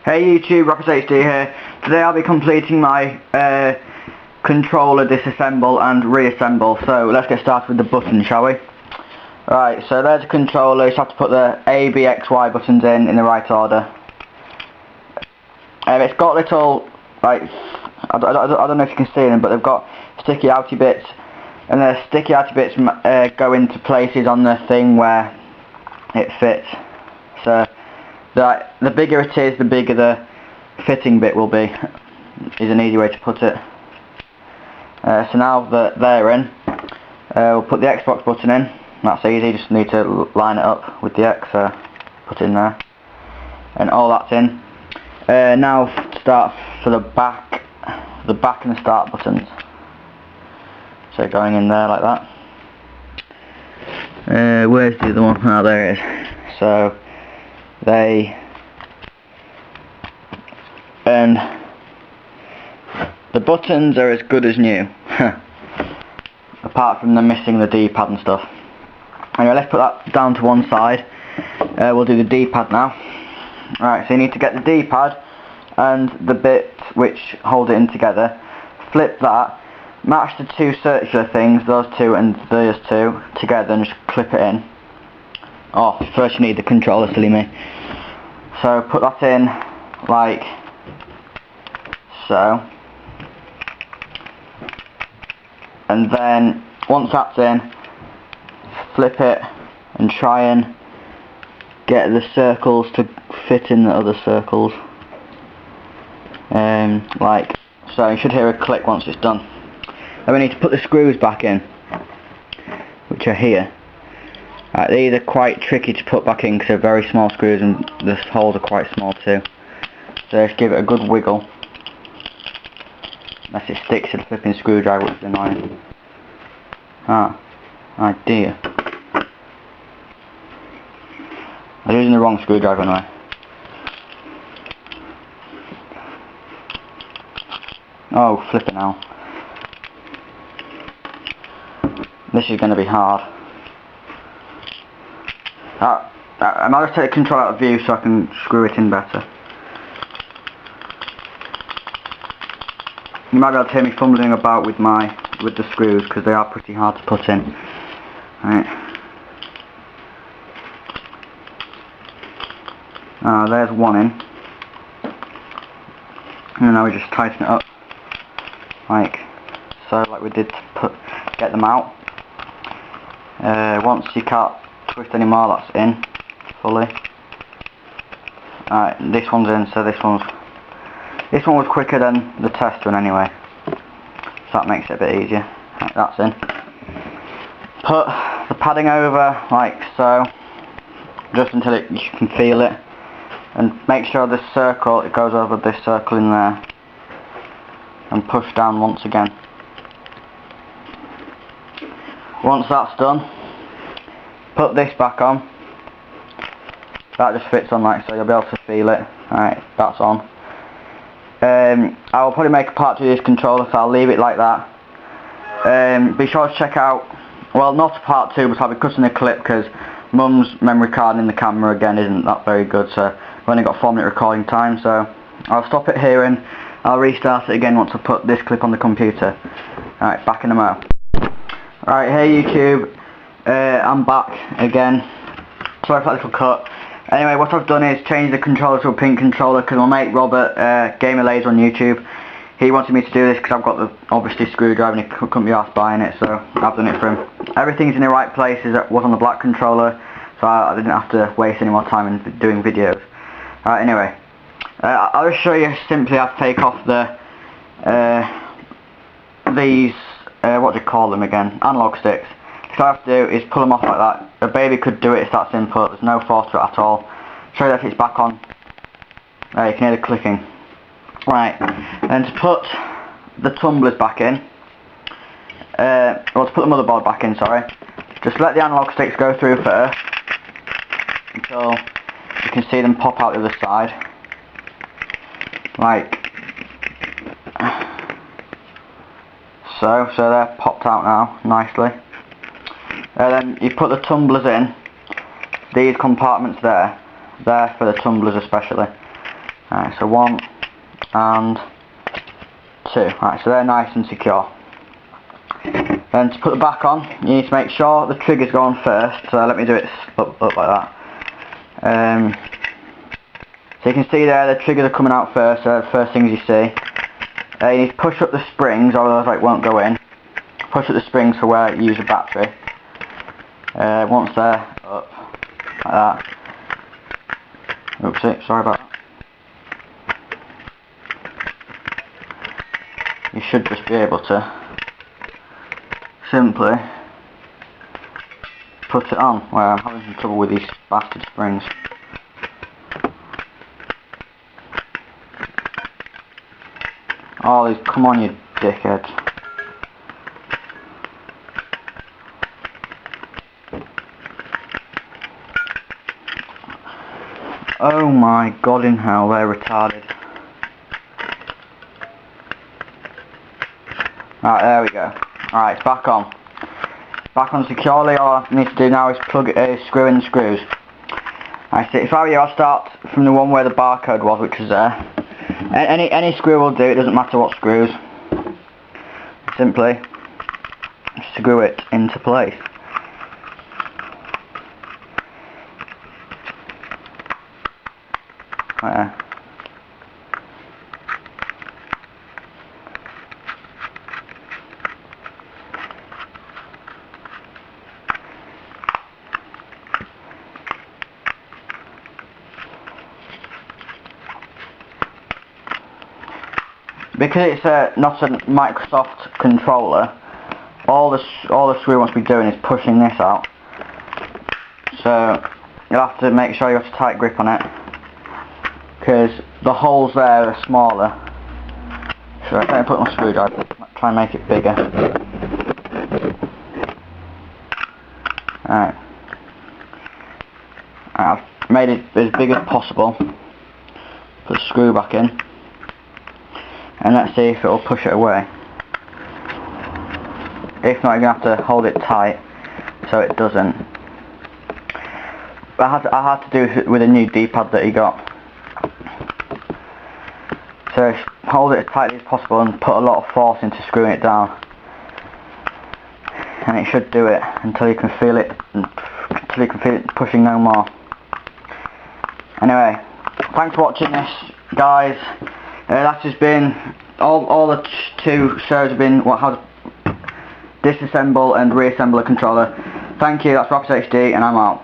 Hey YouTube, ROFL here. Today I'll be completing my controller disassemble and reassemble. So let's get started with the buttons, shall we? Right, so there's a controller. You just have to put the A, B, X, Y buttons in the right order. It's got little, like, I don't know if you can see them, but they've got sticky outy bits, and the sticky outy bits go into places on the thing where it fits. So the bigger it is, the bigger the fitting bit will be, is an easy way to put it. So now that they're in, we'll put the Xbox button in. That's easy, just need to line it up with the X, put it in there. And all that's in. Now start for the back and the start buttons. So going in there like that. Where's the other one? Oh, there it is. So and the buttons are as good as new, apart from them missing the D-pad and stuff. Anyway, let's put that down to one side. We'll do the D-pad now. Right, so you need to get the D-pad and the bit which hold it in together, flip that, match the two circular things, those two and those two together, and just clip it in. Oh, first you need the controller, silly me. So put that in like so, and then once that's in, flip it and try and get the circles to fit in the other circles, like so. You should hear a click once it's done. Then we need to put the screws back in, which are here. Right, these are quite tricky to put back in because they're very small screws and the holes are quite small too. So just give it a good wiggle, unless it sticks to the flipping screwdriver, which is annoying. Ah, idea. I'm using the wrong screwdriver anyway. Oh, flip it now. This is going to be hard. I might just take the control out of view so I can screw it in better. You might be able to hear me fumbling about with the screws because they are pretty hard to put in. Right. There's one in. And now we just tighten it up like so, like we did to get them out. Once you can't twist anymore, that's in fully. Alright, this one's in, so this one was quicker than the test one anyway, so that makes it a bit easier. Right, that's in. Put the padding over like so, just until you can feel it, and make sure this circle, it goes over this circle in there, and push down once again. Once that's done, put this back on. That just fits on like so, you'll be able to feel it. Alright, that's on. I will probably make a part 2 of this controller, so I'll leave it like that. Be sure to check out, well, not part 2, but I'll be cutting a clip because Mum's memory card in the camera again isn't that very good, so I've only got 4-minute recording time, so I'll stop it here and I'll restart it again once I put this clip on the computer. Alright, back in a mo. Alright, hey YouTube, I'm back again. Sorry for that little cut. Anyway, what I've done is change the controller to a pink controller because my mate Robert, Gamer Laser on YouTube, he wanted me to do this because I've got the, obviously, screwdriver and he couldn't be arsed buying it, so I've done it for him. Everything's in the right places. It was on the black controller, so I didn't have to waste any more time in doing videos. Alright, anyway, I'll just show you simply how to take off these, what do you call them again, analog sticks. So all I have to do is pull them off like that. A baby could do it, it's that simple, there's no force to it at all. Show you that it's back on. There, you can hear the clicking. Right, and to put the tumblers back in, well, to put the motherboard back in, sorry, just let the analog sticks go through first, until you can see them pop out the other side. Like so they're popped out now, nicely. Then you put the tumblers in, these compartments there, for the tumblers especially. Alright, so 1 and 2. Alright, so they're nice and secure. Then to put the back on, you need to make sure the trigger's going first. So let me do it up like that. So you can see there the triggers are coming out first. The first things you see. You need to push up the springs, otherwise it won't go in. Push up the springs for where you use the battery. Once they're up, like that. Oopsie, sorry about that. You should just be able to simply put it on, where I'm having some trouble with these bastard springs. Oh, come on, you dickhead. Oh my god in hell, they're retarded. Right, there we go. Alright, it's back on. Back on securely. All I need to do now is screw in the screws. I see. If I were you, I'll start from the one where the barcode was, which is there. Any screw will do, it doesn't matter what screws. Simply screw it into place. Right there. Because it's not a Microsoft controller, all the screw wants to be doing is pushing this out. So you'll have to make sure you have a tight grip on it, because the holes there are smaller. So let me put my screwdriver, try and make it bigger. Alright. I've made it as big as possible. Put the screw back in. And let's see if it will push it away. If not, you're going to have to hold it tight so it doesn't. I had to do it with a new D-pad that he got. So hold it as tightly as possible and put a lot of force into screwing it down. And it should do it until you can feel it, pushing no more. Anyway, thanks for watching this, guys. That's just been all the two shows have been how to disassemble and reassemble a controller. Thank you. That's ROFL HD, and I'm out.